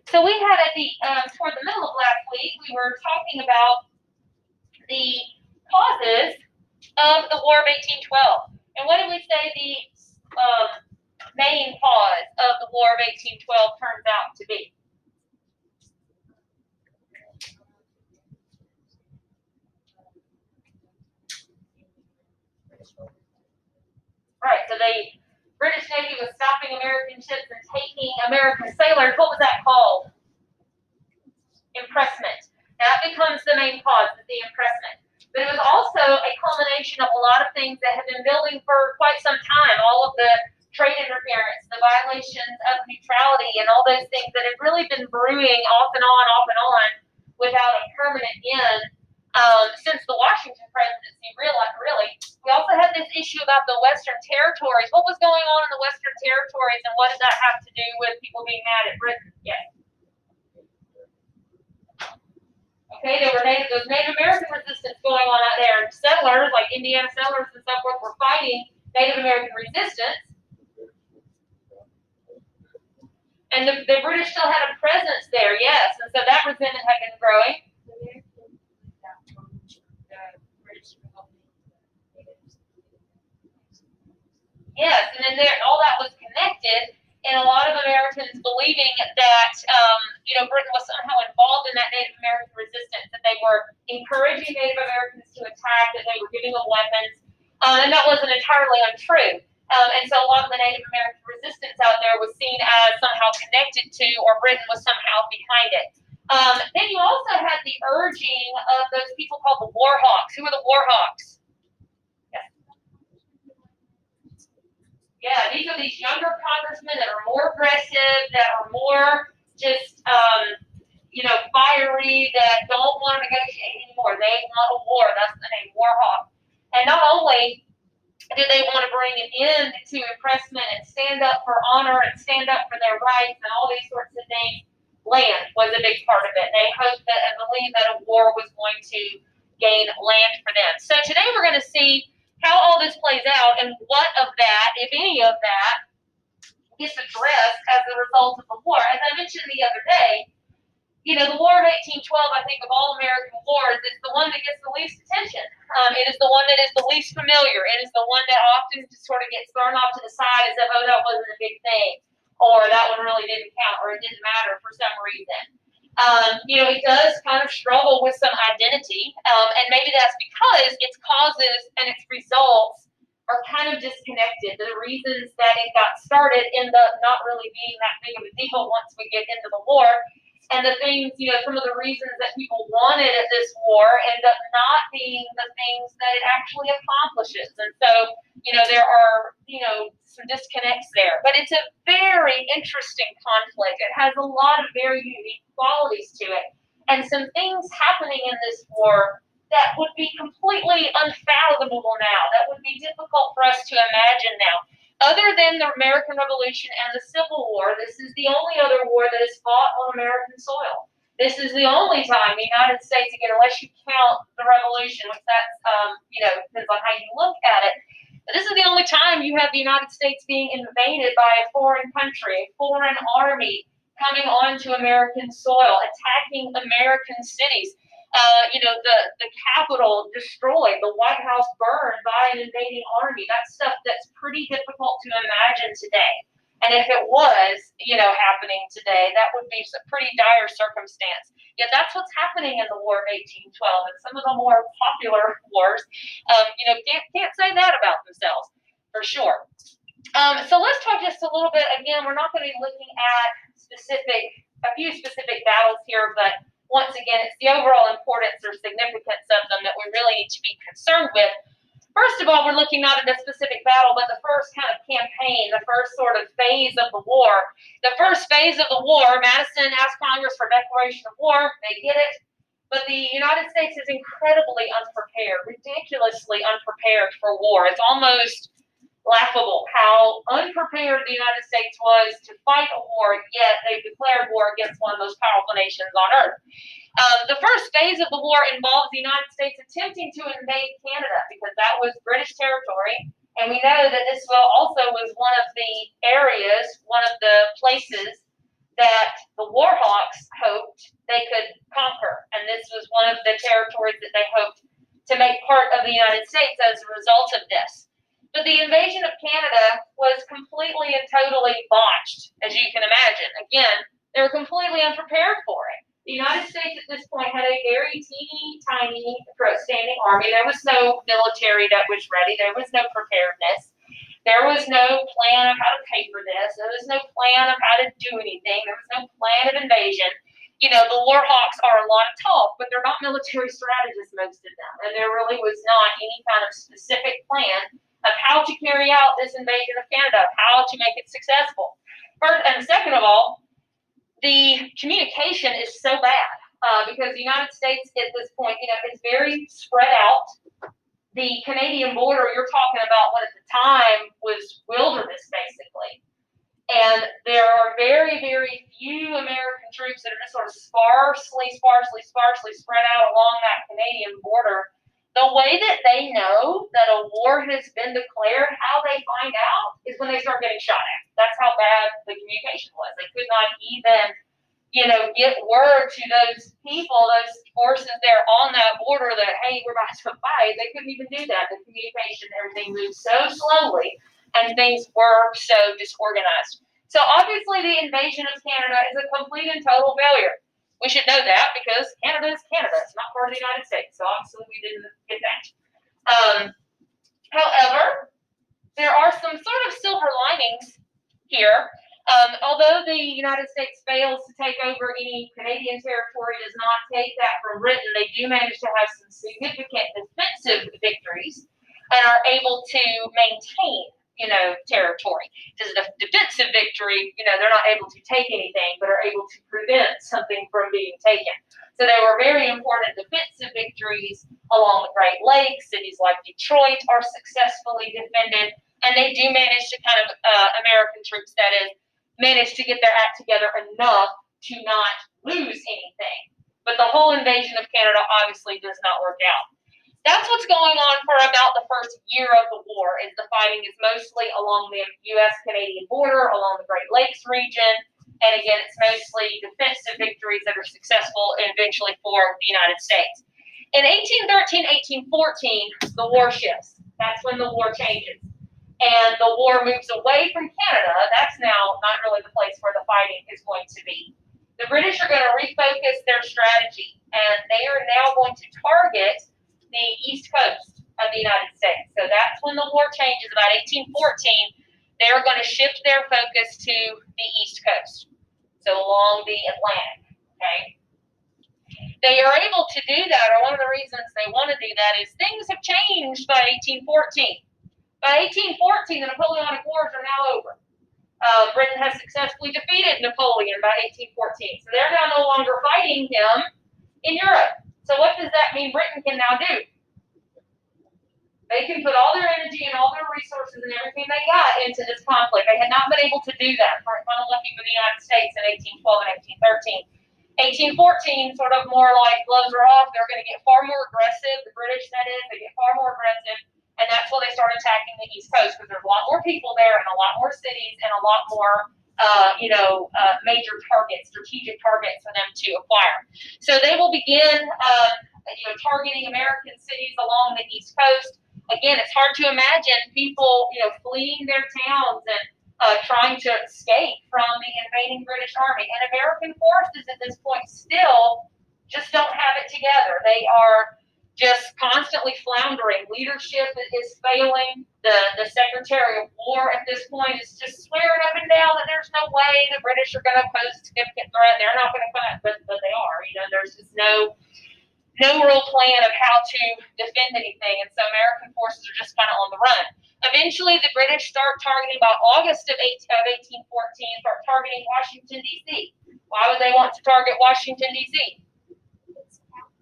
So we had at the toward the middle of last week, we were talking about the causes of the War of 1812. And what did we say the main cause of the War of 1812 turns out to be? Right, so the British Navy was stopping American ships and taking American sailors. What was that called? Impressment. That becomes the main cause, the impressment. But it was also a culmination of a lot of things that had been building for quite some time. All of the trade interference, the violations of neutrality, and all those things that had really been brewing off and on, without a permanent end since the Washington presidency. Really. We also had this issue about the Western territories. What was going on in the Western territories, and what did that have to do with people being mad at Britain? Yes. Okay, there was Native American resistance going on out there. Settlers, like Indiana settlers and so forth, were fighting Native American resistance. And the British still had a presence there, yes. And so that resentment had been growing. Yes, and then all that was connected, and a lot of Americans believing that Britain was somehow involved in that Native American resistance, that they were encouraging Native Americans to attack, that they were giving them weapons, and that wasn't entirely untrue. And so a lot of the Native American resistance out there was seen as somehow connected to, or Britain was somehow behind it. Then you also had the urging of those people called the War Hawks. Who were the War Hawks? Yeah, these are these younger congressmen that are more aggressive, that are more just, fiery, that don't want to negotiate anymore. They want a war. That's the name, War Hawk. And not only do they want to bring an end to impressment and stand up for honor and stand up for their rights and all these sorts of things, land was a big part of it. They hoped that and believed that a war was going to gain land for them. So today we're going to see how all this plays out and what of that, if any of that, gets addressed as a result of the war. As I mentioned the other day, the War of 1812, I think of all American wars, is the one that gets the least attention. It is the one that is the least familiar. It is the one that often just sort of gets thrown off to the side as if, oh, that wasn't a big thing, or that one really didn't count, or it didn't matter for some reason. It does kind of struggle with some identity, and maybe that's because its causes and its results are kind of disconnected. The reasons that it got started end up not really being that big of a deal once we get into the war. And the things, some of the reasons that people wanted at this war end up not being the things that it actually accomplishes. And so, there are, some disconnects there. But it's a very interesting conflict. It has a lot of very unique qualities to it. And some things happening in this war that would be completely unfathomable now, that would be difficult for us to imagine now. Other than the American Revolution and the Civil War, this is the only other war that is fought on American soil. This is the only time the United States, again, unless you count the Revolution, which that's, depends on how you look at it, but this is the only time you have the United States being invaded by a foreign country, a foreign army coming onto American soil, attacking American cities. The Capitol destroyed, the White House burned by an invading army. That's stuff that's pretty difficult to imagine today. And if it was, happening today, that would be a pretty dire circumstance. Yet that's what's happening in the War of 1812 and some of the more popular wars. Can't say that about themselves for sure. So let's talk just a little bit. Again, we're not going to be looking at a few specific battles here, but once again, it's the overall importance or significance of them that we really need to be concerned with. First of all, we're looking not at a specific battle, but the first kind of campaign, the first sort of phase of the war. The first phase of the war, Madison asked Congress for a declaration of war. They get it. But the United States is incredibly unprepared, ridiculously unprepared for war. It's almost laughable how unprepared the United States was to fight a war, yet they declared war against one of the most powerful nations on earth. The first phase of the war involves the United States attempting to invade Canada because that was British territory. And we know that this also was one of the areas, one of the places that the Warhawks hoped they could conquer. And this was one of the territories that they hoped to make part of the United States as a result of this. But the invasion of Canada was completely and totally botched, as you can imagine. Again, they were completely unprepared for it. The United States at this point had a very teeny tiny standing army. There was no military that was ready. There was no preparedness. There was no plan of how to pay for this. There was no plan of how to do anything. There was no plan of invasion. You know, the Warhawks are a lot of talk, but they're not military strategists, most of them. And there really was not any kind of specific plan of how to carry out this invasion of Canada, how to make it successful. First, and second of all, the communication is so bad because the United States at this point, you know, is very spread out. The Canadian border you're talking about, what at the time was wilderness, basically. And there are very, very few American troops that are just sort of sparsely spread out along that Canadian border. The way that they know that a war has been declared, how they find out, is when they start getting shot at. That's how bad the communication was. They could not even, you know, get word to those people, those forces there on that border that, hey, we're about to fight. They couldn't even do that. The communication, everything moved so slowly, and things were so disorganized. So obviously the invasion of Canada is a complete and total failure. We should know that because Canada is Canada. It's not part of the United States. So obviously we didn't get that. However, there are some sort of silver linings here. Although the United States fails to take over any Canadian territory, does not take that from Britain, they do manage to have some significant defensive victories and are able to maintain, you know, territory. Because a defensive victory, you know, they're not able to take anything, but are able to prevent something from being taken. So there were very important defensive victories along the Great Lakes. Cities like Detroit are successfully defended, and they do manage to kind of, American troops, that is, manage to get their act together enough to not lose anything. But the whole invasion of Canada obviously does not work out. That's what's going on for about the first year of the war, is the fighting is mostly along the U.S.-Canadian border, along the Great Lakes region, and again, it's mostly defensive victories that are successful eventually for the United States. In 1813, 1814, the war shifts. That's when the war changes. And the war moves away from Canada. That's now not really the place where the fighting is going to be. The British are going to refocus their strategy, and they are now going to target the East Coast of the United States. So that's when the war changes. About 1814, they are going to shift their focus to the East Coast, so along the Atlantic, okay? They are able to do that, or one of the reasons they want to do that is things have changed by 1814. By 1814, the Napoleonic Wars are now over. Britain has successfully defeated Napoleon by 1814. So they're now no longer fighting him in Europe. So what does that mean Britain can now do? They can put all their energy and all their resources and everything they got into this conflict. They had not been able to do that. Kind of lucky for the United States in 1812 and 1813. 1814, sort of more like gloves are off. They're going to get far more aggressive. The British, that is, they get far more aggressive. And that's when they start attacking the East Coast, because there's a lot more people there and a lot more cities and a lot more, major targets, strategic targets for them to acquire. So they will begin, targeting American cities along the East Coast. Again, it's hard to imagine people, fleeing their towns and trying to escape from the invading British Army. And American forces at this point still just don't have it together. They are just constantly floundering. Leadership is failing. The Secretary of War at this point is just swearing up and down that there's no way the British are going to pose a significant threat. They're not going to come out, but they are. There's just no real plan of how to defend anything. And so American forces are just kind of on the run. Eventually, the British start targeting, about August of 1814, start targeting Washington, D.C. Why would they want to target Washington, D.C.?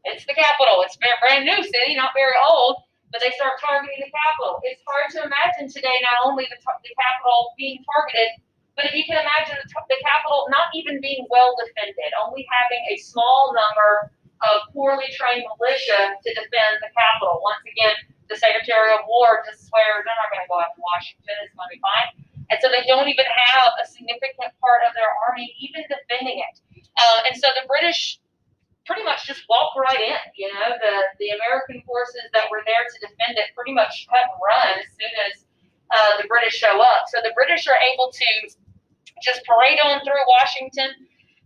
It's the capital. It's a brand new city, not very old, but they start targeting the capital. It's hard to imagine today not only the capital being targeted, but if you can imagine the capital not even being well defended, only having a small number of poorly trained militia to defend the capital. Once again, the Secretary of War just swears they're not going to go after Washington. It's going to be fine. And so they don't even have a significant part of their army army even defending it. And so the British pretty much just walked right in. The American forces that were there to defend it pretty much cut and run as soon as the British show up. So the British are able to just parade on through Washington,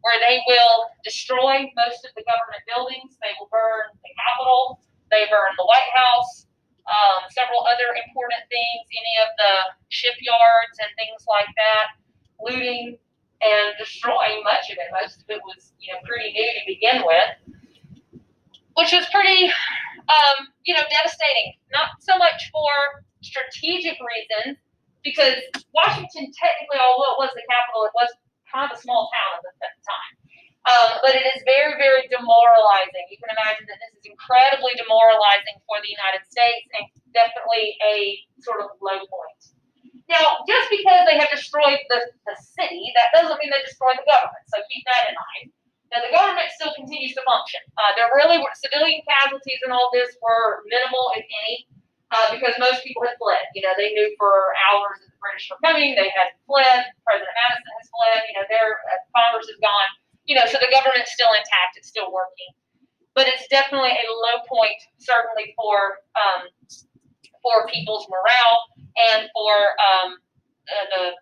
where they will destroy most of the government buildings. They will burn the Capitol. They burn the White House, several other important things, any of the shipyards and things like that, looting and destroying much of it. Most of it was, pretty new to begin with, which was pretty, devastating. Not so much for strategic reasons, because Washington, technically, although it was the capital, it was kind of a small town at the time. But it is very, very demoralizing. You can imagine that this is incredibly demoralizing for the United States and definitely a sort of low point. Now, just because they have destroyed the city, that doesn't mean they destroyed the government. So keep that in mind. Now, the government still continues to function. There really were civilian casualties in all this were minimal, if any, because most people had fled. They knew for hours that the British were coming. They had fled. President Madison has fled. Their Congress is gone. So the government's still intact. It's still working. But it's definitely a low point, certainly for people's morale and for the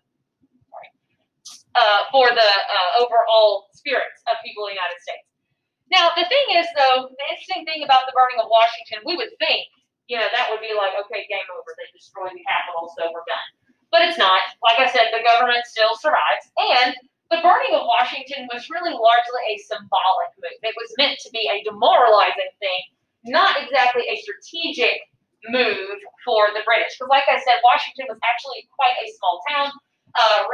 overall spirits of people in the United States. Now, the thing is, though, the interesting thing about the burning of Washington, we would think, that would be like, okay, game over. They destroyed the Capitol, so we're done. But it's not. Like I said, the government still survives. And the burning of Washington was really largely a symbolic move. It was meant to be a demoralizing thing, not exactly a strategic move for the British. Because like I said, Washington was actually quite a small town.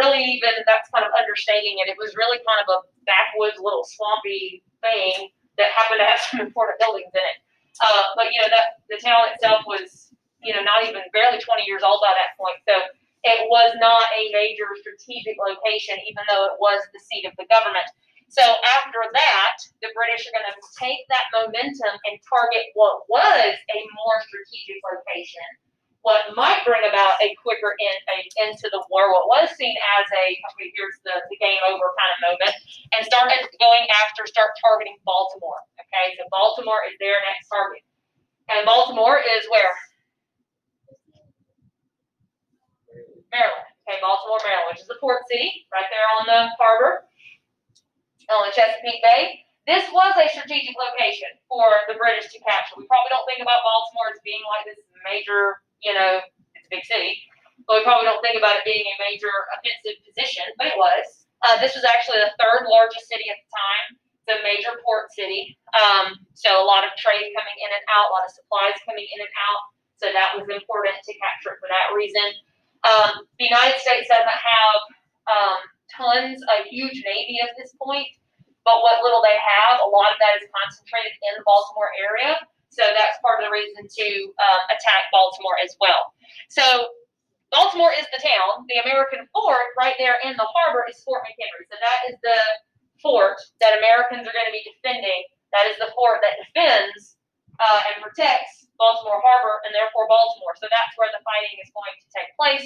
Really, even that's kind of understating it. It was really kind of a backwoods, little swampy thing that happened to have some important buildings in it. But that the town itself was, not even barely 20 years old by that point. So it was not a major strategic location, even though it was the seat of the government. So after that, the British are going to take that momentum and target what was a more strategic location, what might bring about a quicker end to the war, what was seen as here's the game over kind of moment, and start targeting Baltimore. Okay, so Baltimore is their next target. And Baltimore is where? Maryland. Okay, Baltimore, Maryland, which is the port city right there on the harbor, on the Chesapeake Bay. This was a strategic location for the British to capture. We probably don't think about Baltimore as being like this major, it's a big city, but we probably don't think about it being a major offensive position, but it was. This was actually the third largest city at the time, the major port city. So a lot of trade coming in and out, a lot of supplies coming in and out. So that was important to capture for that reason. The United States doesn't have a huge Navy at this point, but what little they have, a lot of that is concentrated in the Baltimore area. So that's part of the reason to attack Baltimore as well. So Baltimore is the town. The American fort right there in the harbor is Fort McHenry. So that is the fort that Americans are going to be defending. That is the fort that defends and protects Baltimore Harbor and therefore Baltimore. So that's where the fighting is going to take place.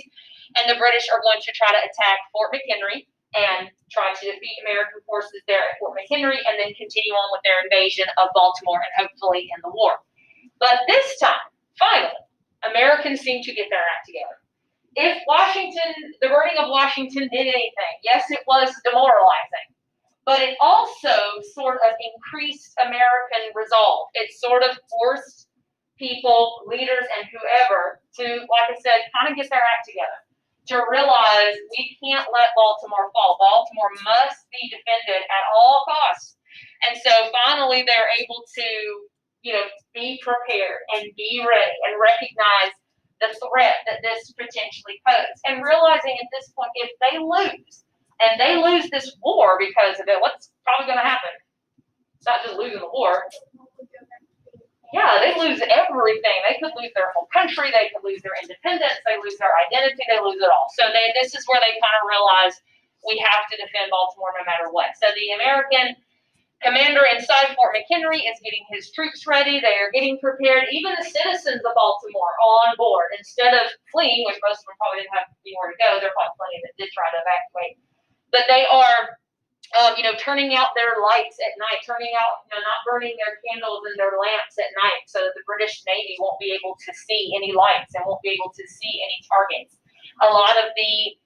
And the British are going to try to attack Fort McHenry and try to defeat American forces there at Fort McHenry and then continue on with their invasion of Baltimore and hopefully end the war. But this time, finally, Americans seem to get their act together. If the burning of Washington did anything, yes, it was demoralizing. But it also sort of increased American resolve. It sort of forced people, leaders, and whoever to, like I said, kind of get their act together, to realize we can't let Baltimore fall. Baltimore must be defended at all costs. And so finally they're able to, be prepared and be ready and recognize the threat that this potentially poses. And realizing at this point, if they lose, and they lose this war because of it, what's probably going to happen? It's not just losing the war. Yeah, they lose everything. They could lose their whole country. They could lose their independence. They lose their identity. They lose it all. So this is where they kind of realize we have to defend Baltimore no matter what. So the American commander inside Fort McHenry is getting his troops ready. They are getting prepared. Even the citizens of Baltimore are on board. Instead of fleeing, which most of them probably didn't have anywhere to go, there are probably plenty that did try to evacuate. But they are turning out their lights at night, turning out, not burning their candles and their lamps at night so that the British Navy won't be able to see any lights and won't be able to see any targets. A lot of the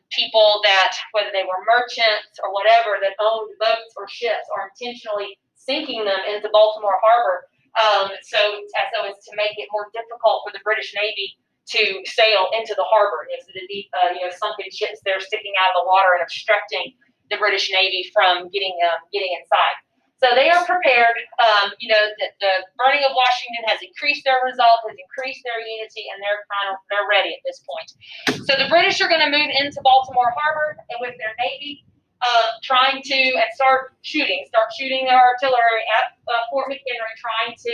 people that, whether they were merchants or whatever, that owned boats or ships are intentionally sinking them into Baltimore Harbor so as to make it more difficult for the British Navy to sail into the harbor. If the deep, sunken ships there sticking out of the water and obstructing the British Navy from getting inside. So they are prepared. The burning of Washington has increased their resolve, has increased their unity, and they're ready at this point. So the British are going to move into Baltimore Harbor and with their Navy, trying to start shooting their artillery at Fort McHenry, trying to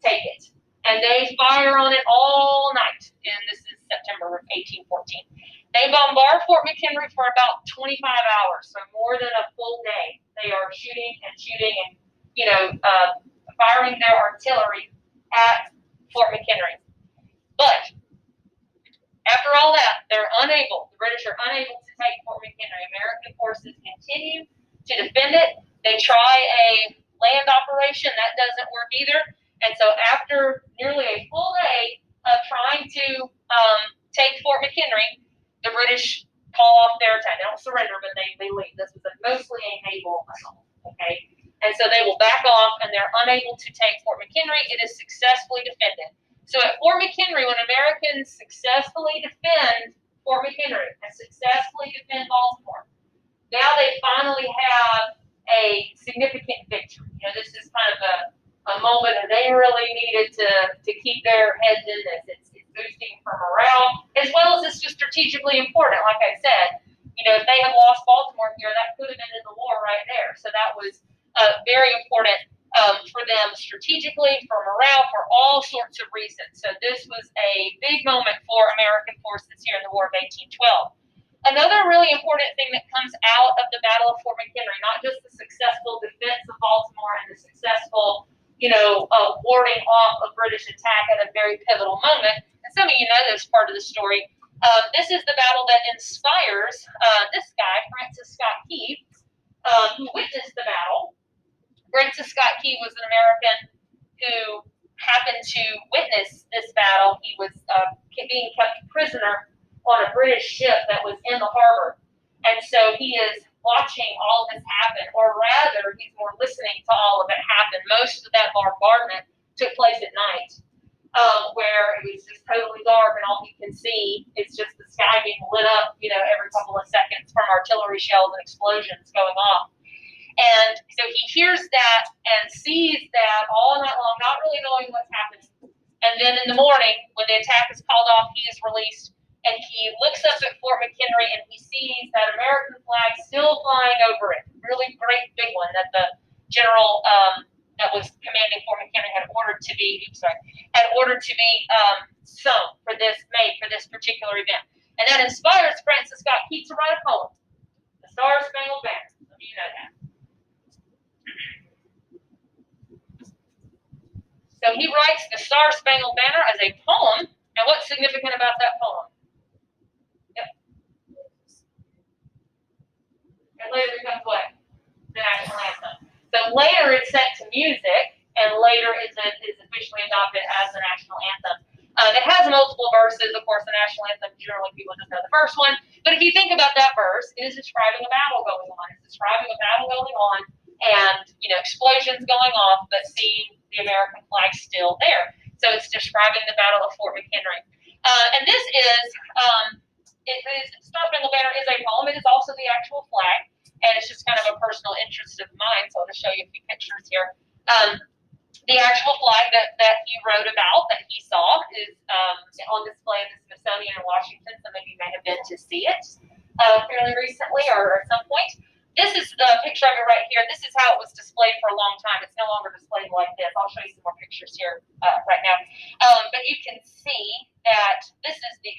take it. And they fire on it all night. And this is September of 1814. They bombard Fort McHenry for about 25 hours, so more than a full day. They are shooting and firing their artillery at Fort McHenry. But after all that, the British are unable to take Fort McHenry. American forces continue to defend it. They try a land operation. That doesn't work either. And so after nearly a full day of trying to take Fort McHenry, the British call off their attack. They don't surrender, but they leave. This was mostly a naval assault, okay? And so they will back off, and they're unable to take Fort McHenry. It is successfully defended. So at Fort McHenry, when Americans successfully defend Fort McHenry and successfully defend Baltimore, now they finally have a significant victory. This is kind of a moment that they really needed to keep their heads in this. It's boosting for morale, as well as it's just strategically important. Like I said, if they had lost Baltimore here, that could have ended the war right there. So that was very important for them strategically, for morale, for all sorts of reasons. So this was a big moment for American forces here in the War of 1812. Another really important thing that comes out of the Battle of Fort McHenry, not just the successful defense of Baltimore and the successful warding off a British attack at a very pivotal moment. And some of you know this part of the story. This is the battle that inspires this guy, Francis Scott Key, who witnessed the battle. Francis Scott Key was an American who happened to witness this battle. He was being kept prisoner on a British ship that was in the harbor. And so he is watching all this happen, or rather, he's more listening to all of it happen. Most of that bombardment took place at night, where it was just totally dark, and all you can see is just the sky being lit up, every couple of seconds from artillery shells and explosions going off. And so he hears that and sees that all night long, not really knowing what's happening. And then in the morning, when the attack is called off, he is released. And he looks up at Fort McHenry and he sees that American flag still flying over it. Really great big one that the general that was commanding Fort McHenry had ordered to be sewn made for this particular event. And that inspires Francis Scott Key to write a poem, The Star Spangled Banner. Some of you know that. So he writes The Star Spangled Banner as a poem. And what's significant about that poem? And later becomes what? The national anthem. So later it's set to music, and later it's officially adopted as the national anthem. It has multiple verses. Of course, the national anthem, generally people just know the first one. But if you think about that verse, it is describing a battle going on. It's describing a battle going on and, explosions going off, but seeing the American flag still there. So it's describing the Battle of Fort McHenry. And this is... Star Spangled Banner is a poem. It is also the actual flag, and it's just kind of a personal interest of mine. So I'll just show you a few pictures here. The actual flag that he wrote about, that he saw, is on display in the Smithsonian in Washington. Some of you may have been to see it fairly recently or at some point. This is the picture of it right here. This is how it was displayed for a long time. It's no longer displayed like this. I'll show you some more pictures here right now. But you can see that this is the,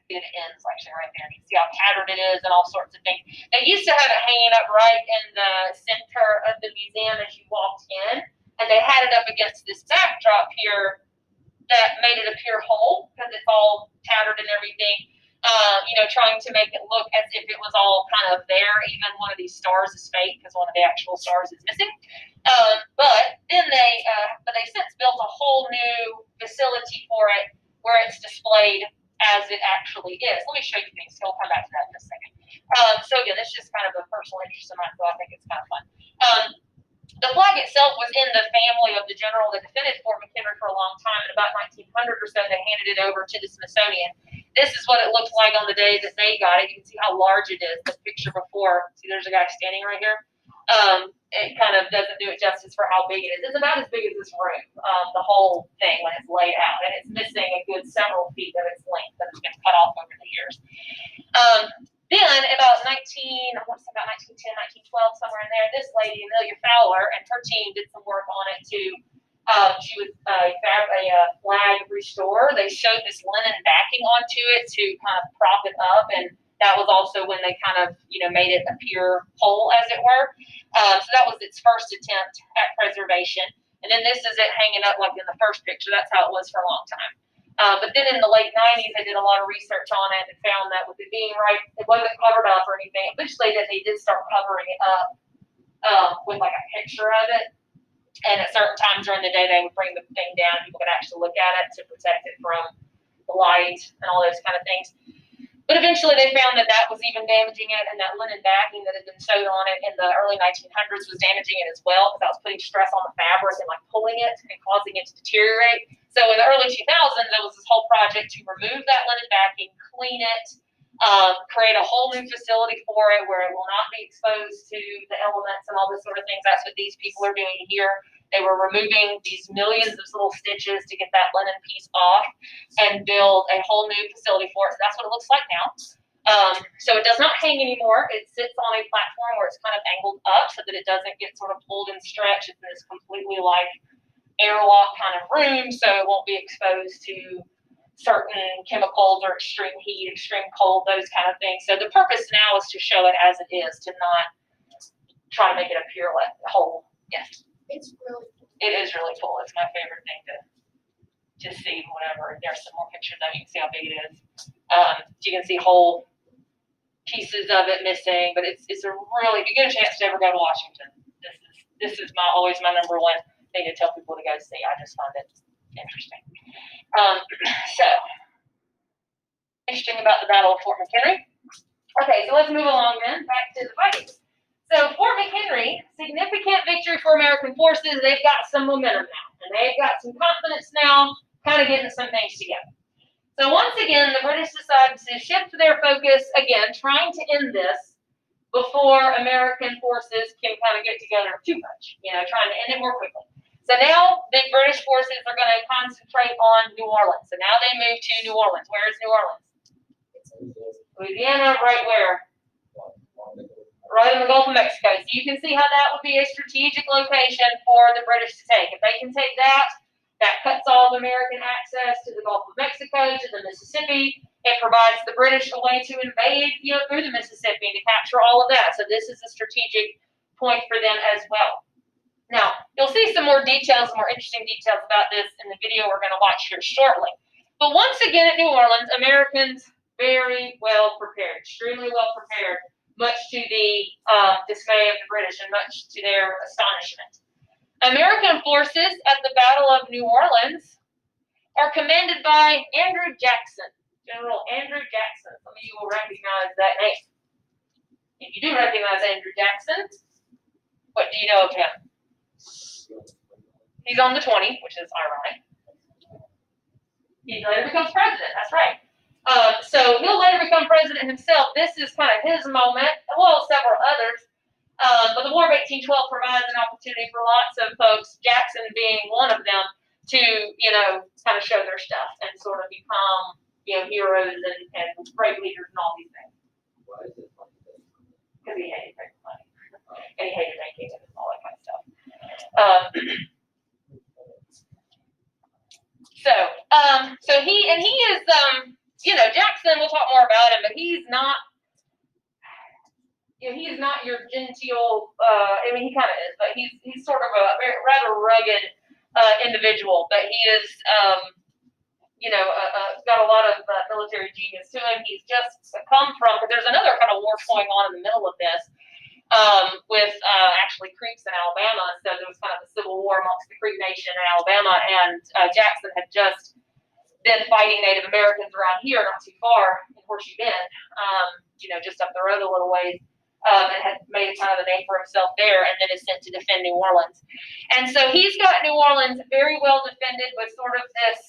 it ends actually right there. You can see how tattered it is and all sorts of things. They used to have it hanging up right in the center of the museum as you walked in, and they had it up against this backdrop here that made it appear whole because it's all tattered and everything. trying to make it look as if it was all kind of there. Even one of these stars is fake because one of the actual stars is missing. But they since built a whole new facility for it where it's displayed as it actually is. Let me show you things. So we'll come back to that in a second. So again, this is just kind of a personal interest of mine, so I think it's kind of fun. The flag itself was in the family of the general that defended Fort McHenry for a long time. In about 1900 or so, they handed it over to the Smithsonian. This is what it looked like on the day that they got it. You can see how large it is. The picture before, see there's a guy standing right here. It kind of doesn't do it justice for how big it is. It's about as big as this room, the whole thing when it's laid out. And it's missing a good several feet of its length that has been cut off over the years. Then about 1910, 1912, somewhere in there, this lady, Amelia Fowler, and her team did some work on it too. She was a flag restorer. They showed this linen backing onto it to kind of prop it up, and that was also when they kind of, made it appear whole, as it were. So that was its first attempt at preservation. And then this is it hanging up like in the first picture. That's how it was for a long time. But then in the late 90s, they did a lot of research on it and found that with it being right, it wasn't covered up or anything. Eventually, that they did start covering it up with like a picture of it. And at certain times during the day, they would bring the thing down. People could actually look at it to protect it from the light and all those kind of things. But eventually, they found that was even damaging it, and that linen backing that had been sewed on it in the early 1900s was damaging it as well, because that was putting stress on the fabric and like pulling it and causing it to deteriorate. So in the early 2000s, there was this whole project to remove that linen backing, clean it, create a whole new facility for it where it will not be exposed to the elements and all this sort of things. That's what these people are doing here. They were removing these millions of little stitches to get that linen piece off and build a whole new facility for it. So that's what it looks like now. So it does not hang anymore. It sits on a platform where it's kind of angled up so that it doesn't get sort of pulled and stretched. It's in this completely like airlock kind of room, so it won't be exposed to certain chemicals or extreme heat, extreme cold, those kind of things. So the purpose now is to show it as it is, to not try to make it appear like whole. Yes. It's really cool. It is really cool. It's my favorite thing to see whenever there's some more pictures of it. You can see how big it is. You can see whole pieces of it missing, but it's a really, if you get a chance to ever go to Washington, this is always my number one thing to tell people to go see. I just find it interesting. So interesting about the Battle of Fort McHenry. Okay, so let's move along then, back to the fighting. So Fort McHenry, significant victory for American forces. They've got some momentum now, and they've got some confidence now, kind of getting some things together. So once again, the British decided to shift their focus, again, trying to end this before American forces can kind of get together too much, trying to end it more quickly. So now the British forces are going to concentrate on New Orleans. So now they move to New Orleans. Where is New Orleans? Louisiana, right where? Right in the Gulf of Mexico. So you can see how that would be a strategic location for the British to take. If they can take that, that cuts off American access to the Gulf of Mexico, to the Mississippi. It provides the British a way to invade, through the Mississippi and to capture all of that. So this is a strategic point for them as well. Now, you'll see some more details, more interesting details about this in the video we're going to watch here shortly. But once again at New Orleans, Americans very well prepared, extremely well prepared, much to the dismay of the British and much to their astonishment. American forces at the Battle of New Orleans are commanded by Andrew Jackson, General Andrew Jackson. Some of you will recognize that name. If you do recognize Andrew Jackson, what do you know of him? He's on the 20, which is ironic. He later becomes president, that's right. So he'll later become president himself. This is kind of his moment, well, several others. But the War of 1812 provides an opportunity for lots of folks, Jackson being one of them, to, kind of show their stuff and sort of become, heroes and great leaders and all these things. Why is it like that? Because he hated making money. And he hated making it and all that kind of stuff. So he is, Jackson, we'll talk more about him, but he's not, he's not your genteel, he kind of is, but he's sort of a rather rugged individual, but he is, got a lot of military genius to him. He's just come from, because there's another kind of war going on in the middle of this with actually Creeks in Alabama. So there was kind of a civil war amongst the Creek Nation in Alabama, and Jackson had just been fighting Native Americans around here, not too far in Horseshoe Bend, just up the road a little ways, and had made kind of a name for himself there, and then is sent to defend New Orleans. And so he's got New Orleans very well defended with sort of this,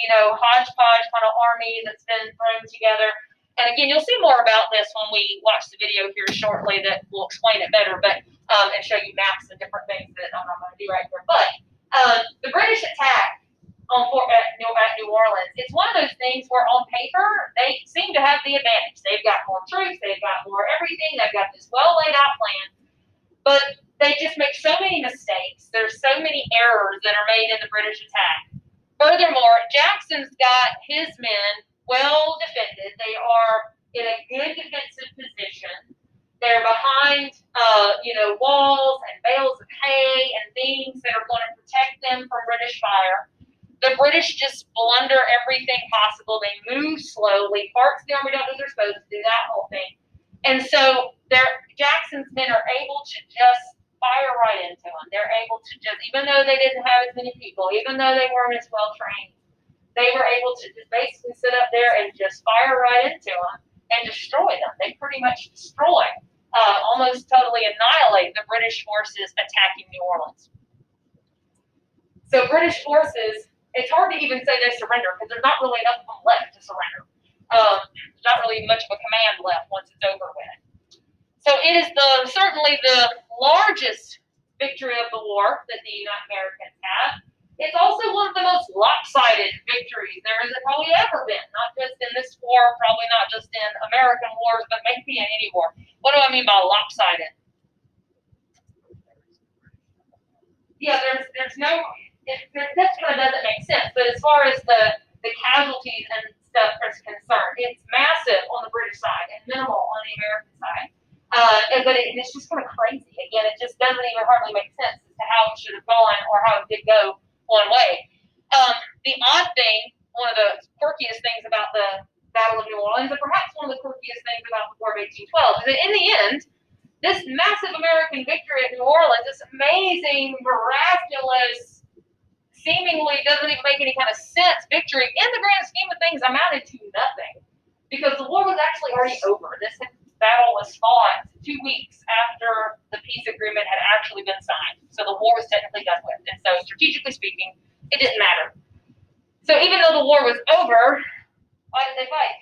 hodgepodge kind of army that's been thrown together. And again, you'll see more about this when we watch the video here shortly that will explain it better, but and show you maps and different things that I'm not going to do right here. But the British attack at New Orleans, it's one of those things where on paper they seem to have the advantage. They've got more troops, they've got more everything, they've got this well laid out plan, but they just make so many mistakes. There's so many errors that are made in the British attack. Furthermore, Jackson's got his men well defended. They are in a good defensive position. They're behind, walls and bales of hay and things that are going to protect them from British fire. The British just blunder everything possible. They move slowly. Parts of the army don't do what they're supposed to do, that whole thing. And so Jackson's men are able to just fire right into them. They're able to just, even though they didn't have as many people, even though they weren't as well trained, they were able to just basically sit up there and just fire right into them and destroy them. They pretty much destroy, almost totally annihilate the British forces attacking New Orleans. So British forces, it's hard to even say they surrender because there's not really enough of them left to surrender. There's not really much of a command left once it's over with. So it is certainly the largest victory of the war that the United Americans have. It's also one of the most lopsided victories there has probably ever been, not just in this war, probably not just in American wars, but maybe in any war. What do I mean by lopsided? Yeah, there's no, that kind of doesn't make sense, but as far as the casualties and stuff is concerned, it's massive on the British side and minimal on the American side. But it's just kind of crazy. Again, it just doesn't even hardly make sense as to how it should have gone or how it did go one way. The odd thing, one of the quirkiest things about the Battle of New Orleans, and perhaps one of the quirkiest things about the War of 1812, is that in the end, this massive American victory at New Orleans, this amazing, miraculous, seemingly doesn't even make any kind of sense victory, in the grand scheme of things, amounted to nothing. Because the war was actually already over. This battle was fought 2 weeks after the peace agreement had actually been signed. So the war was technically done with. And so strategically speaking, it didn't matter. So even though the war was over, why did they fight?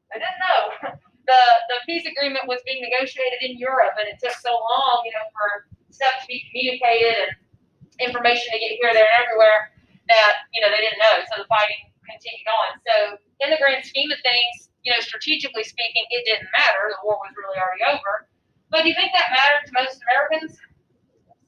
I didn't know. The peace agreement was being negotiated in Europe, and it took so long, for stuff to be communicated and information to get here, there, and everywhere that, they didn't know. So the fighting continued on. So in the grand scheme of things, strategically speaking, it didn't matter. The war was really already over. But do you think that mattered to most Americans?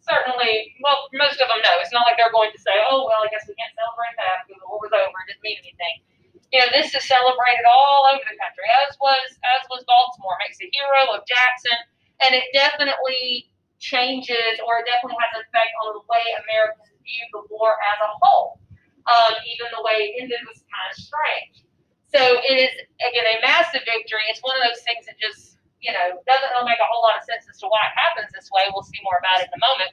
Certainly, well, most of them know. It's not like they're going to say, oh, well, I guess we can't celebrate that because the war was over. It didn't mean anything. This is celebrated all over the country, as was Baltimore. It makes a hero of Jackson, and it definitely changes, or it definitely has an effect on the way Americans view the war as a whole. Even the way it ended was kind of strange. So it is, again, a massive victory. It's one of those things that just, doesn't really make a whole lot of sense as to why it happens this way. We'll see more about it in a moment.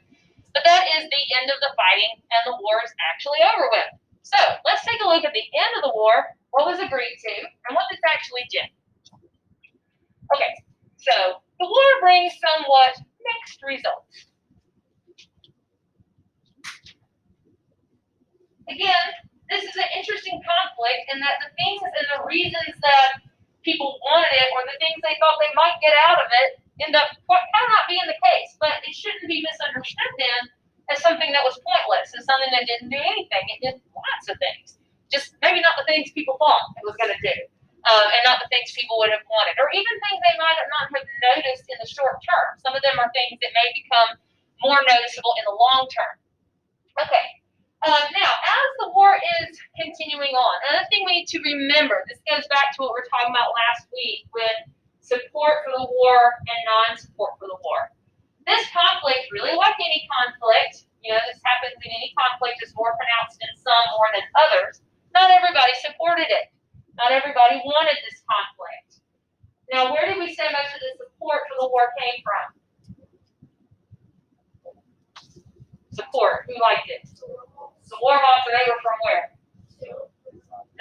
But that is the end of the fighting, and the war is actually over with. So let's take a look at the end of the war, what was agreed to, and what this actually did. Okay, so the war brings somewhat mixed results. Again, this is an interesting conflict in that the things and the reasons that people wanted it, or the things they thought they might get out of it, end up kind of not being the case. But it shouldn't be misunderstood then as something that was pointless, as something that didn't do anything. It did lots of things. Just maybe not the things people thought it was going to do, and not the things people would have wanted, or even things they might not have noticed in the short term. Some of them are things that may become more noticeable in the long term. Okay. Now, as the war is continuing on, another thing we need to remember, this goes back to what we were talking about last week with support for the war and non-support for the war. This conflict, really like any conflict, You know, this happens in any conflict, is more pronounced in some more than others. Not everybody supported it. Not everybody wanted this conflict. Now, where did we say most of the support for the war came from? Support. Who liked it? The war hawks, they were from where?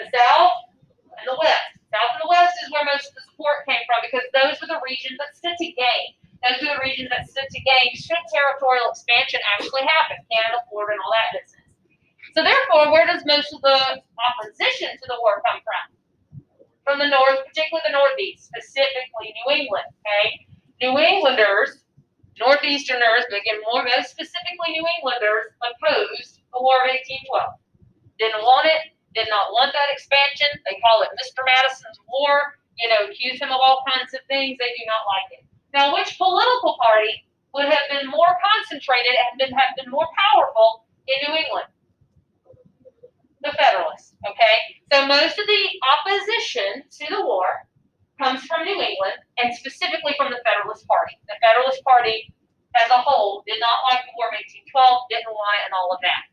The South and the West. South and the West is where most of the support came from because those were the regions that stood to gain. Those were the regions that stood to gain should territorial expansion actually happen. Canada, Florida, and all that business. So therefore, where does most of the opposition to the war come from? From the North, particularly the Northeast, specifically New England, okay? New Englanders, Northeasterners, but again, most specifically New Englanders, opposed the War of 1812. Didn't want it, did not want that expansion. They call it Mr. Madison's War, accuse him of all kinds of things. They do not like it. Now, which political party would have been more concentrated and have been more powerful in New England? The Federalists, okay? So most of the opposition to the war comes from New England and specifically from the Federalist Party. The Federalist Party as a whole did not like the War of 1812, didn't want it, and all of that.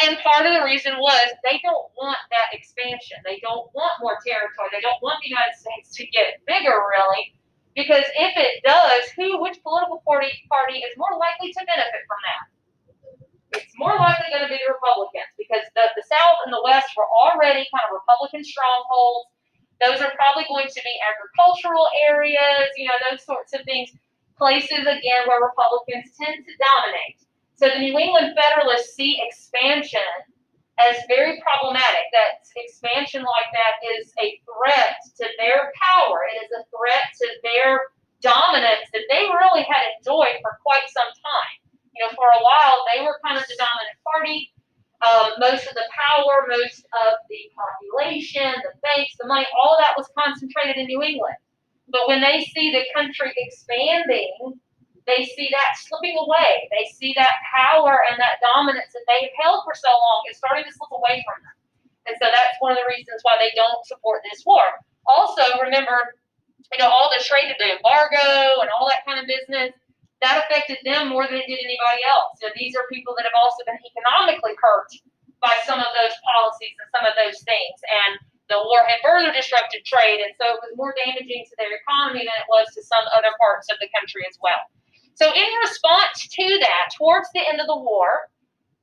And part of the reason was they don't want that expansion. They don't want more territory. They don't want the United States to get bigger, really, because if it does, which political party is more likely to benefit from that? It's more likely going to be the Republicans because the South and the West were already kind of Republican strongholds. Those are probably going to be agricultural areas, those sorts of things. Places, again, where Republicans tend to dominate. So the New England Federalists see expansion as very problematic. That expansion like that is a threat to their power. It is a threat to their dominance that they really had enjoyed for quite some time. For a while, they were kind of the dominant party. Most of the power, most of the population, the banks, the money, all of that was concentrated in New England. But when they see the country expanding, they see that slipping away. They see that power and that dominance that they've held for so long is starting to slip away from them. And so that's one of the reasons why they don't support this war. Also, remember, all the trade, the embargo and all that kind of business, that affected them more than it did anybody else. So these are people that have also been economically hurt by some of those policies and some of those things. And the war had further disrupted trade, and so it was more damaging to their economy than it was to some other parts of the country as well. So in response to that, towards the end of the war,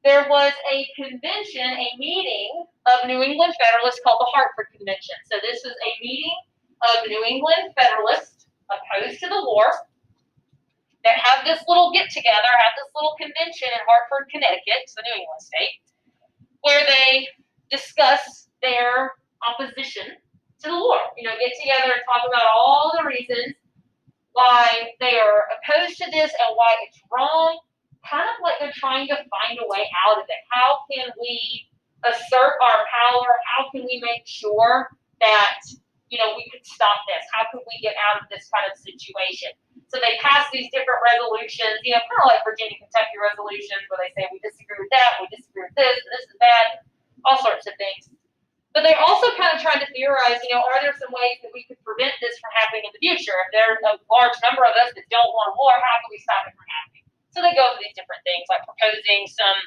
there was a convention, a meeting of New England Federalists called the Hartford Convention. So this was a meeting of New England Federalists opposed to the war that have this little get-together, have this little convention in Hartford, Connecticut, it's the New England state, where they discuss their opposition to the war. Get together and talk about all the reasons why they are opposed to this and why it's wrong, kind of like they're trying to find a way out of it. How can we assert our power? How can we make sure that, we could stop this? How could we get out of this kind of situation? So they pass these different resolutions, kind of like Virginia, Kentucky resolutions, where they say we disagree with that, we disagree with this, and this is bad, all sorts of things. But they're also kind of trying to theorize, are there some ways that we could prevent this from happening in the future? If there's a large number of us that don't want a war, how can we stop it from happening? So they go over these different things, like proposing some,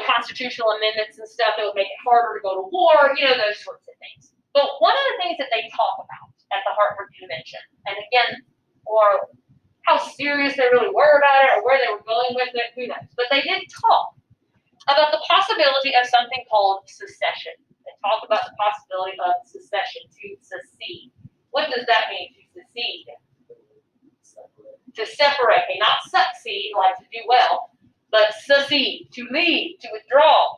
constitutional amendments and stuff that would make it harder to go to war, those sorts of things. But one of the things that they talk about at the Hartford Convention, and again, or how serious they really were about it or where they were going with it, who knows. But they did talk about the possibility of something called secession. They talk about the possibility of secession, to secede. What does that mean, to secede? To separate, okay, not succeed, like to do well, but secede, to leave, to withdraw,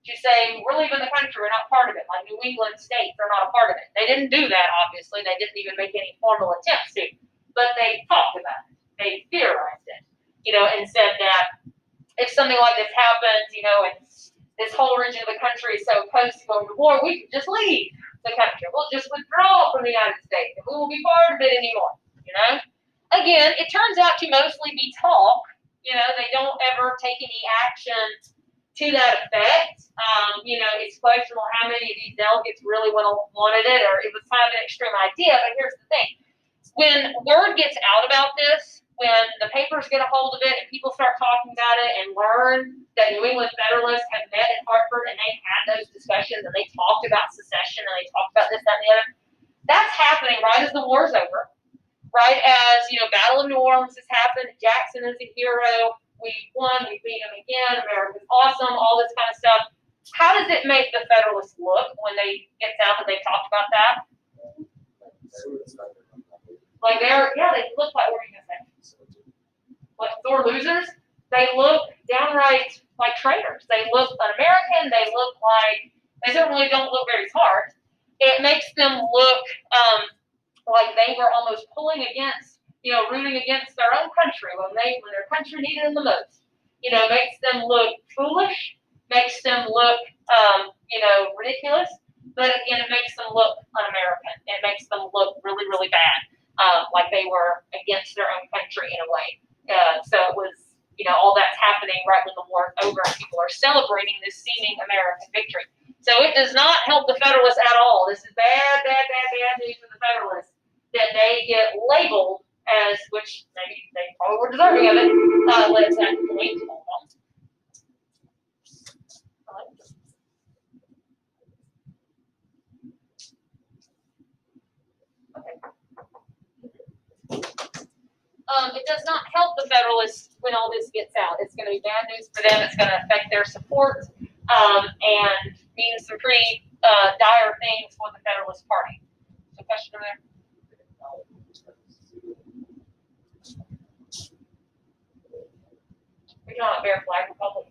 to say, we're leaving the country, we're not part of it, like New England states, they're not a part of it. They didn't do that, obviously. They didn't even make any formal attempts to. But they talked about it. They theorized it, and said that if something like this happens, and this whole region of the country is so opposed to going to war, we can just leave the country. We'll just withdraw from the United States, and we won't be part of it anymore, Again, it turns out to mostly be talk. They don't ever take any action to that effect. It's questionable how many of these delegates really wanted it, or it was kind of an extreme idea, but here's the thing. When word gets out about this, when the papers get a hold of it and people start talking about it and learn that New England Federalists have met in Hartford and they had those discussions and they talked about secession and they talked about this, that, and the other, that's happening right as the war's over. Right as, Battle of New Orleans has happened, Jackson is a hero, we won, we beat them again, America's awesome, all this kind of stuff. How does it make the Federalists look when it sounds that they talked about that? Like they look like, what are you going to say? Like sore losers? They look downright like traitors. They look un-American, they certainly don't look very smart. It makes them look, like they were almost pulling against, rooting against their own country when their country needed them the most. Makes them look foolish, makes them look, ridiculous, but again, it makes them look un-American. It makes them look really, really bad, like they were against their own country in a way. So it was, all that's happening right when the war is over and people are celebrating this seeming American victory. So it does not help the Federalists at all. This is bad, bad, bad, bad news for the Federalists that they get labeled as, which maybe they probably were deserving of it, let's that point. Hold on. It does not help the Federalists when all this gets out. It's going to be bad news for them. It's going to affect their support and mean some pretty dire things for the Federalist Party. So, question over there? We're talking about Bear Flag Republic.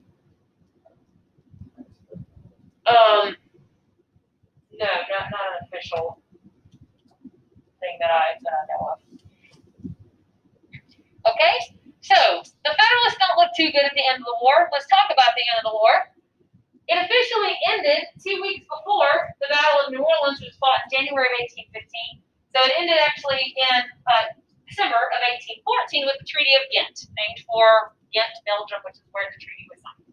No, not an official thing that I know of. Okay, so the Federalists don't look too good at the end of the war. Let's talk about the end of the war. It officially ended 2 weeks before the Battle of New Orleans, which was fought in January of 1815. So it ended actually in December of 1814 with the Treaty of Ghent, named for Ghent, Belgium, which is where the treaty was signed.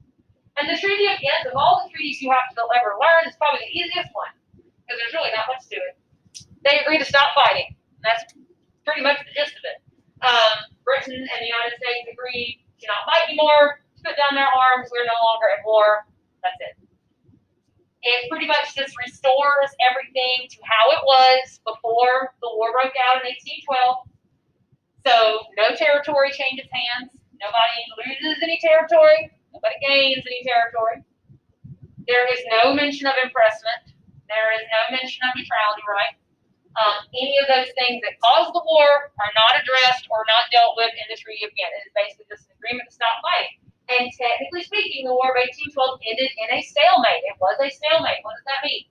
And the Treaty of Ghent, of all the treaties you have to ever learn, is probably the easiest one, because there's really not much to it. They agreed to stop fighting. That's pretty much the gist of it. Britain and the United States agreed to not fight anymore, to put down their arms, we're no longer at war. That's it. It pretty much just restores everything to how it was before the war broke out in 1812. So no territory changes hands. Nobody loses any territory. Nobody gains any territory. There is no mention of impressment. There is no mention of neutrality right. Any of those things that caused the war are not addressed or not dealt with in the Treaty of Ghent. It is basically just an agreement to stop fighting. And technically speaking, the War of 1812 ended in a stalemate. It was a stalemate. What does that mean?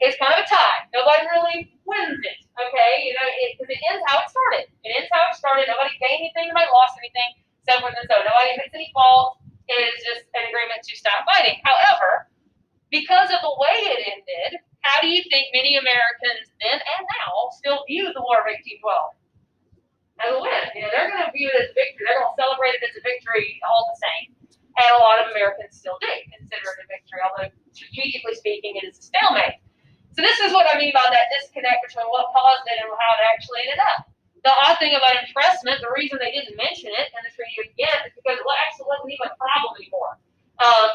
It's kind of a tie. Nobody really wins it, okay? Because it ends how it started. It ends how it started. Nobody gained anything, nobody lost anything, so forth and so. Nobody admits any fault. It is just an agreement to stop fighting. However, because of the way it ended, how do you think many Americans then and now still view the War of 1812? As a win. They're going to view it as a victory. They're going to celebrate it as a victory all the same. And a lot of Americans still do consider it a victory, although strategically speaking, it is a stalemate. So this is what I mean by that disconnect between what caused it and how it actually ended up. The odd thing about impressment, the reason they didn't mention it in the Treaty of Ghent is because it actually wasn't even a problem anymore.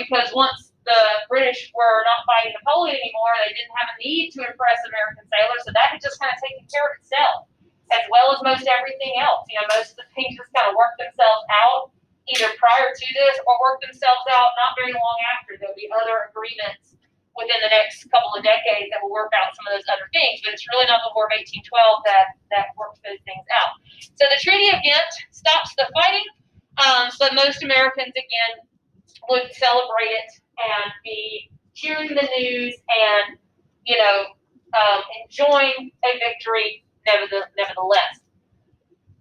Because once the British were not fighting Napoleon anymore, they didn't have a need to impress American sailors, so that had just kind of taken care of itself, as well as most everything else. Most of the things just kind of worked themselves out, either prior to this or worked themselves out not very long after. There'll be other agreements within the next couple of decades that will work out some of those other things, but it's really not the War of 1812 that works those things out. So the Treaty of Ghent stops the fighting, but most Americans, again, would celebrate it and be hearing the news and, enjoying a victory nevertheless.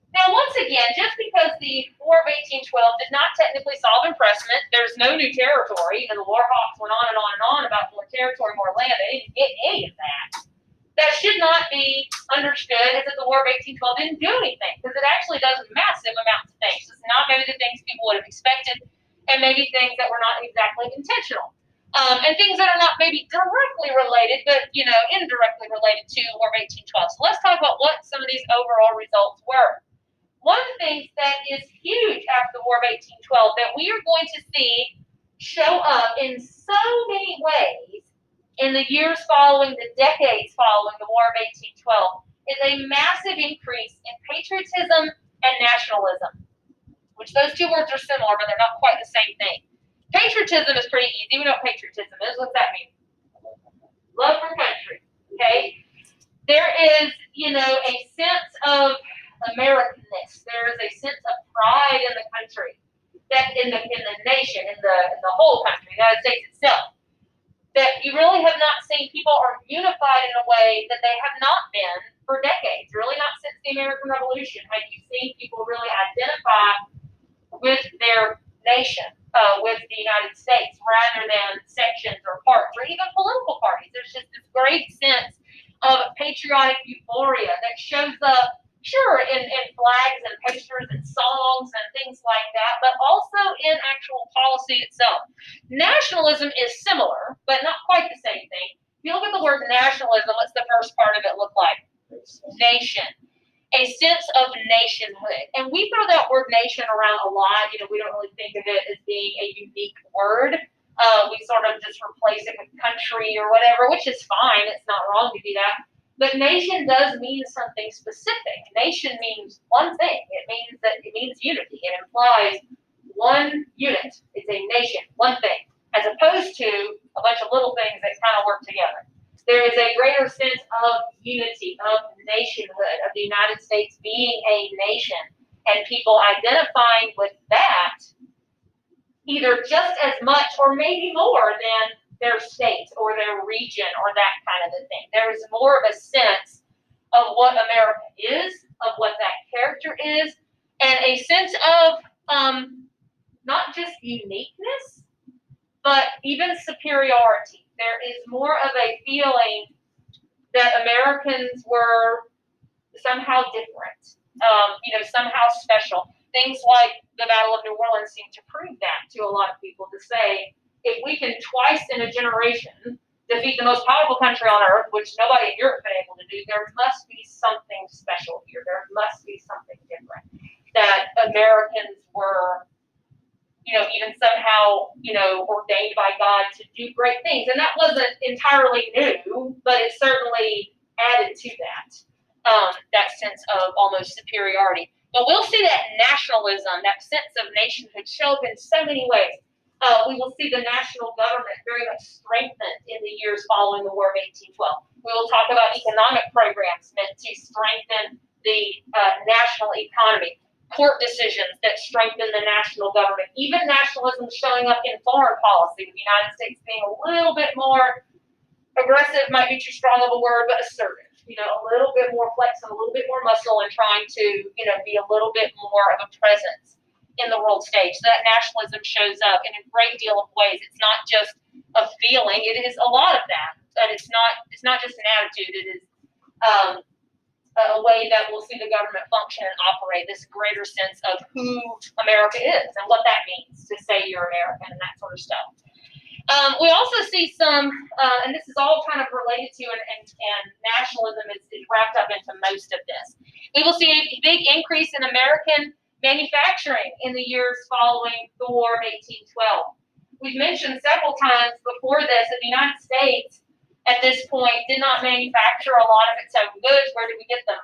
Now, once again, just because the War of 1812 did not technically solve impressment, there's no new territory, and the war hawks went on and on and on about more territory, more land. They didn't get any of that. That should not be understood as that the War of 1812 didn't do anything, because it actually does massive amounts of things. It's not maybe the things people would have expected, and maybe things that were not exactly intentional. And things that are not maybe directly related, but indirectly related to War of 1812. So let's talk about what some of these overall results were. One of the things that is huge after the War of 1812 that we are going to see show up in so many ways in the years following, the decades following the War of 1812, is a massive increase in patriotism and nationalism, which those two words are similar, but they're not quite the same thing. Patriotism is pretty easy. We know what patriotism is. What's that mean? Love for country. Okay? There is, a sense of Americanness. There is a sense of pride in the country, that in the nation, in the whole country, the United States itself, that you really have not seen. People are unified in a way that they have not been for decades. Really, not since the American Revolution have you seen people really identify with their nation, with the United States, rather than sections or parts or even political parties. There's just this great sense of patriotic euphoria that shows up, sure, in flags and posters and songs and things like that, but also in actual policy itself. Nationalism is similar, but not quite the same thing. If you look at the word nationalism, what's the first part of it look like? Nation. A sense of nationhood. And we throw that word nation around a lot. We don't really think of it as being a unique word. We sort of just replace it with country or whatever, which is fine. It's not wrong to do that. But nation does mean something specific. Nation means one thing. It means unity. It implies one unit. It's a nation, one thing, as opposed to a bunch of little things that kind of work together. There is a greater sense of unity, of nationhood, of the United States being a nation, and people identifying with that either just as much or maybe more than their state or their region or that kind of a thing. There is more of a sense of what America is, of what that character is, and a sense of not just uniqueness, but even superiority. There is more of a feeling that Americans were somehow different, somehow special. Things like the Battle of New Orleans seem to prove that to a lot of people, to say, if we can twice in a generation defeat the most powerful country on earth, which nobody in Europe been able to do, there must be something special here. There must be something different. That Americans were, even somehow, ordained by God to do great things. And that wasn't entirely new, but it certainly added to that sense of almost superiority. But we'll see that nationalism, that sense of nationhood show up in so many ways. We will see the national government very much strengthened in the years following the War of 1812. We will talk about economic programs meant to strengthen the national economy, court decisions that strengthen the national government, even nationalism showing up in foreign policy, the United States being a little bit more aggressive, might be too strong of a word, but assertive. A little bit more flexible, a little bit more muscle, and trying to, be a little bit more of a presence in the world stage. So that nationalism shows up in a great deal of ways. It's not just a feeling; it is a lot of that. And it's not just an attitude. It is a way that we'll see the government function and operate. This greater sense of who America is and what that means to say you're American and that sort of stuff. We also see some, and this is all kind of related to, and nationalism is wrapped up into most of this. We will see a big increase in American manufacturing in the years following the War of 1812. We've mentioned several times before this that the United States at this point did not manufacture a lot of its own goods. Where did we get them?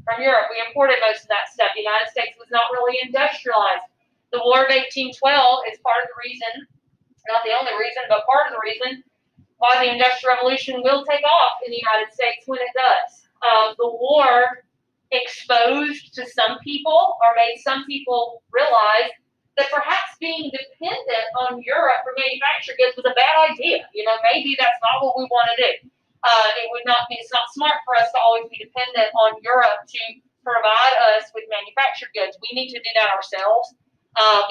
From Europe. We imported most of that stuff. The United States was not really industrialized. The War of 1812 is part of the reason, not the only reason, but part of the reason why the Industrial Revolution will take off in the United States when it does. The war exposed to some people, or made some people realize that perhaps being dependent on Europe for manufactured goods was a bad idea. Maybe that's not what we want to do. It's not smart for us to always be dependent on Europe to provide us with manufactured goods. We need to do that ourselves.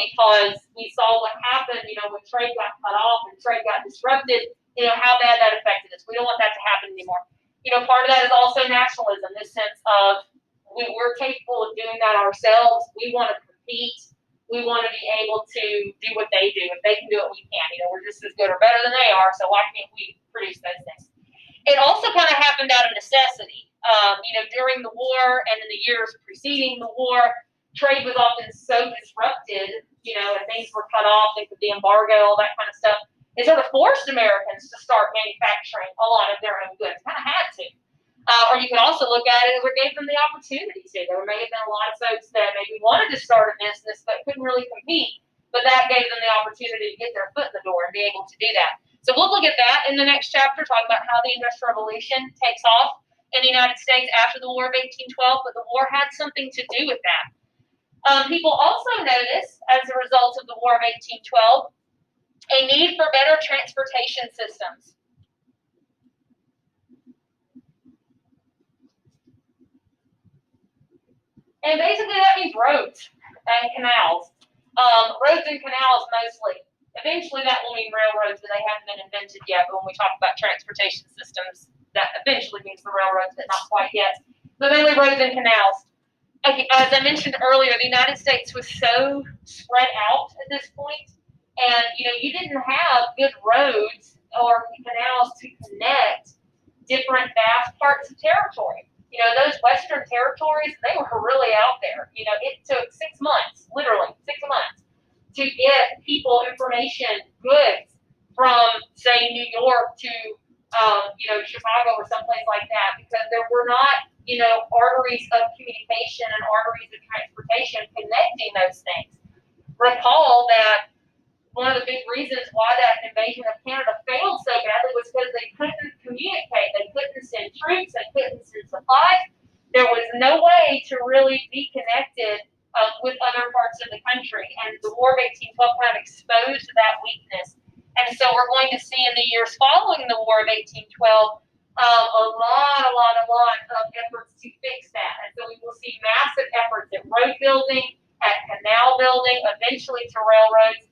Because we saw what happened, when trade got cut off and trade got disrupted, how bad that affected us. We don't want that to happen anymore. Part of that is also nationalism, this sense of we're capable of doing that ourselves. We want to compete we want to be able to do what they do. If they can do it, we can. We're just as good or better than they are, so why can't we produce those things? It also kind of happened out of necessity. During the war and in the years preceding the war, trade was often so disrupted, and things were cut off, think of the embargo, all that kind of stuff. It sort of forced Americans to start manufacturing a lot of their own goods, kind of had to. Or you could also look at it as it gave them the opportunity to. There may have been a lot of folks that maybe wanted to start a business but couldn't really compete, but that gave them the opportunity to get their foot in the door and be able to do that. So we'll look at that in the next chapter, talk about how the Industrial Revolution takes off in the United States after the War of 1812, but the war had something to do with that. People also noticed, as a result of the War of 1812, a need for better transportation systems. And basically that means roads and canals. Roads and canals mostly. Eventually that will mean railroads, but they haven't been invented yet. But when we talk about transportation systems, that eventually means the railroads, but not quite yet. But mainly roads and canals. As I mentioned earlier, the United States was so spread out at this point, and you didn't have good roads or canals to connect different vast parts of territory. Those Western territories, they were really out there. It took 6 months, literally 6 months, to get people information, goods from, say, New York to, Chicago or someplace like that, because there were not, arteries of communication and arteries of transportation connecting those things. Recall that one of the big reasons why that invasion of Canada failed so badly was because they couldn't communicate. They couldn't send troops. They couldn't send supplies. There was no way to really be connected with other parts of the country. And the War of 1812 kind of exposed that weakness. And so we're going to see in the years following the War of 1812 a lot of efforts to fix that. And so we will see massive efforts at road building, at canal building, eventually to railroads.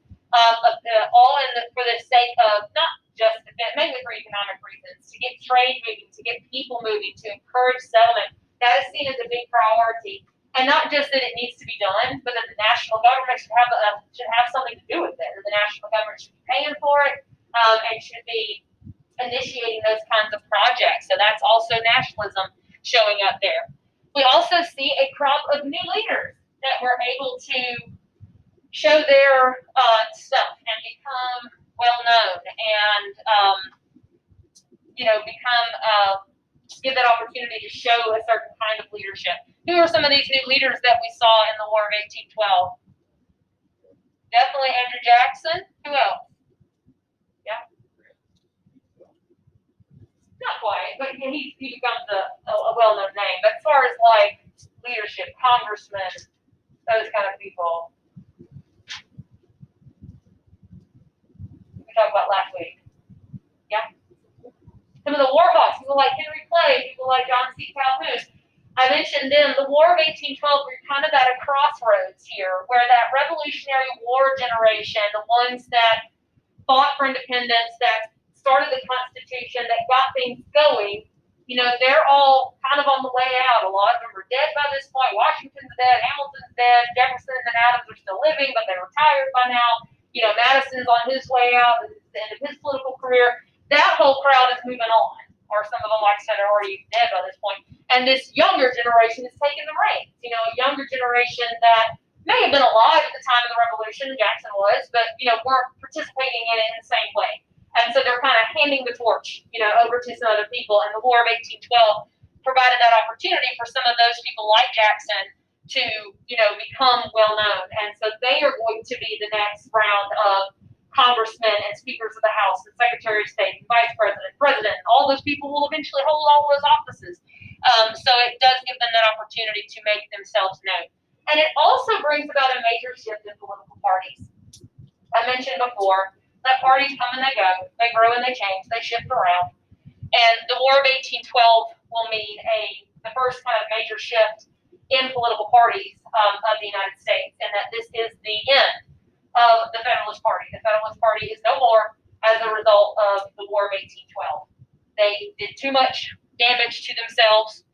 All for the sake of not just mainly for economic reasons, to get trade moving, to get people moving, to encourage settlement. That is seen as a big priority, and not just that it needs to be done, but that the national government should have something to do with it. That the national government should be paying for it and should be initiating those kinds of projects. So that's also nationalism showing up there. We also see a crop of new leaders that were able to show their stuff and become well known and give that opportunity to show a certain kind of leadership. Who are some of these new leaders that we saw in the War of 1812? Definitely Andrew Jackson. Who else? Yeah. Not quite, but he becomes a well-known name. But as far as like leadership, congressmen, those kind of people. Talked about last week. Yeah. Some of the war hawks, people like Henry Clay, people like John C. Calhoun. I mentioned them. The War of 1812, we're kind of at a crossroads here, where that Revolutionary War generation, the ones that fought for independence, that started the Constitution, that got things going, they're all kind of on the way out. A lot of them are dead by this point. Washington's dead, Hamilton's dead, Jefferson and Adams are still living, but they're retired by now. Madison's on his way out at the end of his political career. That whole crowd is moving on, or some of them, like I said, are already dead by this point. And this younger generation is taking the reins. A younger generation that may have been alive at the time of the Revolution, Jackson was, but weren't participating in it in the same way. And so they're kind of handing the torch, over to some other people. And the War of 1812 provided that opportunity for some of those people like Jackson to, become well known. And so they are going to be the next round of congressmen and speakers of the House and Secretary of State, and Vice President, President. All those people will eventually hold all those offices. So it does give them that opportunity to make themselves known. And it also brings about a major shift in political parties. I mentioned before that parties come and they go, they grow and they change, they shift around. And the War of 1812 will mean the first kind of major shift in political parties of the United States, and that this is the end of the Federalist Party. The Federalist Party is no more as a result of the War of 1812. They did too much damage to themselves.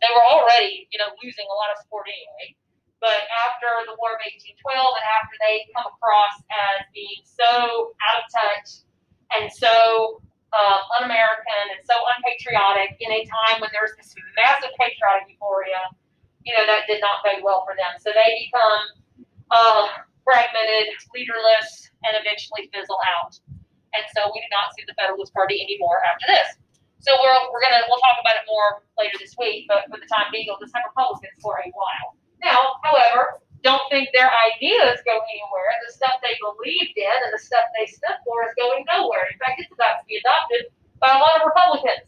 They were already, losing a lot of support anyway. But after the War of 1812 and after they come across as being so out of touch and so un-American and so unpatriotic in a time when there's this massive patriotic euphoria, that did not bode well for them. So they become fragmented, leaderless, and eventually fizzle out. And so we do not see the Federalist Party anymore after this. So we'll talk about it more later this week, but for the time being, we'll just have Republicans for a while. Now, however, don't think their ideas go anywhere. The stuff they believed in and the stuff they stood for is going nowhere. In fact, it's about to be adopted by a lot of Republicans.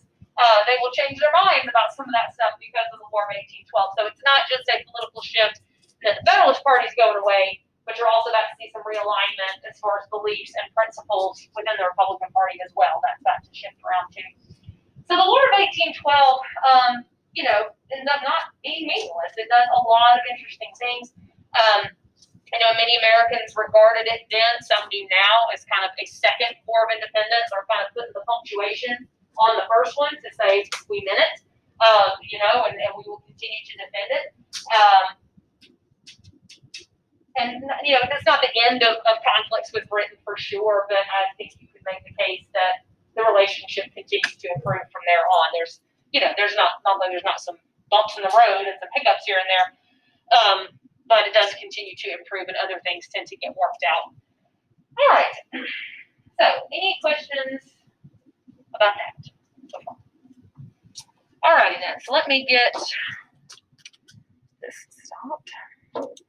They will change their minds about some of that stuff because of the War of 1812. So it's not just a political shift that the Federalist Party is going away, but you're also about to see some realignment as far as beliefs and principles within the Republican Party as well. That's about to shift around too. So the War of 1812, ends up not being meaningless. It does a lot of interesting things. I know many Americans regarded it then, some do now, as kind of a second War of Independence, or kind of putting the punctuation on the first one to say we meant it, and we will continue to defend it. That's not the end of conflicts with Britain for sure, but I think you could make the case that the relationship continues to improve from there on. There's not some bumps in the road and some hiccups here and there, but it does continue to improve, and other things tend to get worked out. All right. So, any questions about that so far? All righty then. So let me get this stopped.